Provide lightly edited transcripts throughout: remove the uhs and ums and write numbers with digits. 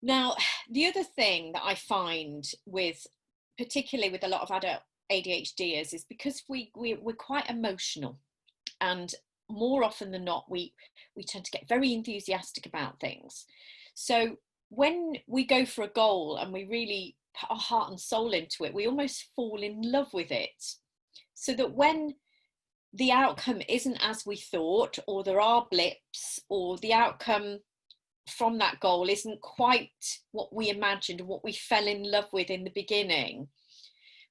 Now, the other thing that I find with, particularly with a lot of adult ADHDers, is because we're quite emotional, and more often than not, we tend to get very enthusiastic about things. So when we go for a goal and we really put our heart and soul into it, we almost fall in love with it. So that when the outcome isn't as we thought, or there are blips, or the outcome from that goal isn't quite what we imagined, what we fell in love with in the beginning,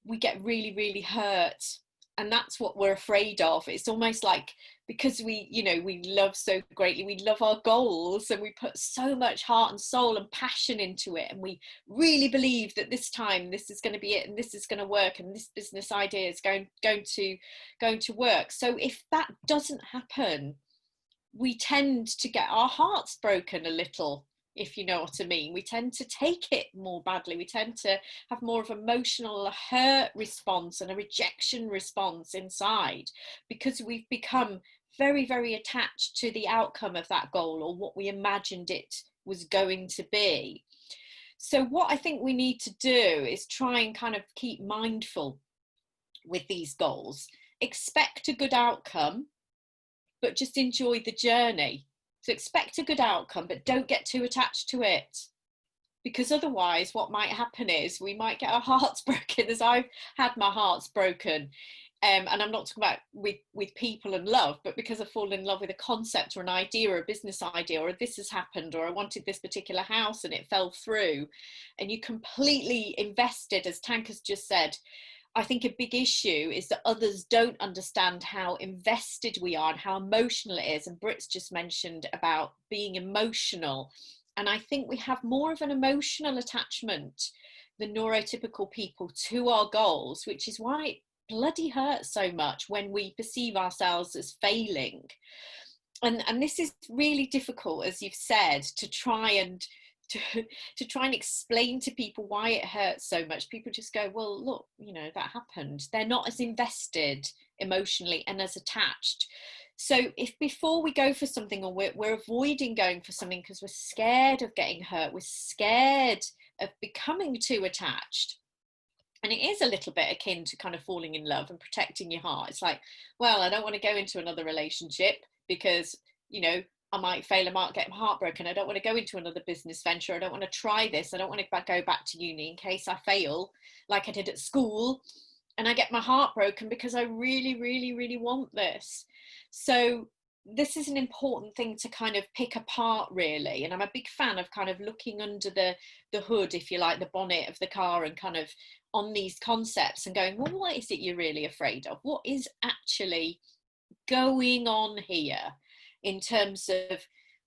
we get really, really hurt. And that's what we're afraid of. It's almost like, because we love so greatly, we love our goals, and we put so much heart and soul and passion into it, and we really believe that this time this is going to be it, and this is going to work, and this business idea is going to work. So if that doesn't happen, we tend to get our hearts broken a little, if you know what I mean. We tend to take it more badly. We tend to have more of an emotional hurt response and a rejection response inside, because we've become very, very attached to the outcome of that goal, or what we imagined it was going to be. So what I think we need to do is try and kind of keep mindful with these goals. Expect a good outcome, but just enjoy the journey. So expect a good outcome, but don't get too attached to it. Because otherwise, what might happen is we might get our hearts broken, as I've had my hearts broken. And I'm not talking about with people and love, but because I've fallen in love with a concept or an idea or a business idea, or this has happened, or I wanted this particular house and it fell through, and you completely invested, as Tank has just said. I think a big issue is that others don't understand how invested we are and how emotional it is. And Britt's just mentioned about being emotional. And I think we have more of an emotional attachment than neurotypical people to our goals, which is why it bloody hurts so much when we perceive ourselves as failing. And this is really difficult, as you've said, to try and to try and explain to people why it hurts so much. People just go, well, look, that happened. They're not as invested emotionally and as attached. So if before we go for something, or we're avoiding going for something because we're scared of getting hurt, we're scared of becoming too attached, and it is a little bit akin to kind of falling in love and protecting your heart. It's like, well, I don't want to go into another relationship because, I might fail, I might get heartbroken. I don't want to go into another business venture. I don't want to try this. I don't want to go back to uni in case I fail like I did at school and I get my heart broken, because I really, really, really want this. So this is an important thing to kind of pick apart, really. And I'm a big fan of kind of looking under the hood, if you like, the bonnet of the car, and kind of on these concepts and going, well, what is it you're really afraid of? What is actually going on here in terms of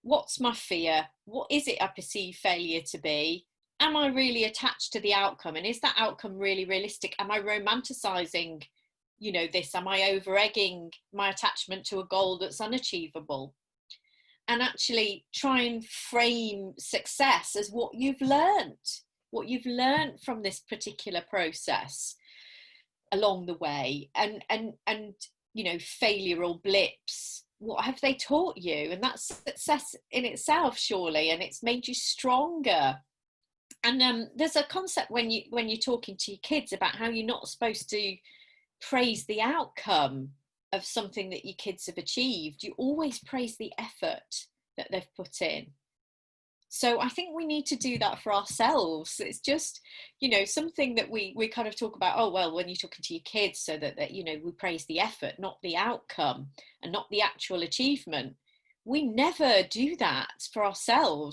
what's my fear? What is it I perceive failure to be? Am I really attached to the outcome? And is that outcome really realistic? Am I romanticizing, this? Am I over egging my attachment to a goal that's unachievable? And actually try and frame success as what you've learned from this particular process along the way. And failure or blips, what have they taught you? And that's success in itself, surely, and it's made you stronger. And there's a concept when you're talking to your kids about how you're not supposed to praise the outcome of something that your kids have achieved. You always praise the effort that they've put in. So I think we need to do that for ourselves. It's just, something that we kind of talk about, oh, well, when you're talking to your kids, so that we praise the effort, not the outcome, and not the actual achievement. We never do that for ourselves.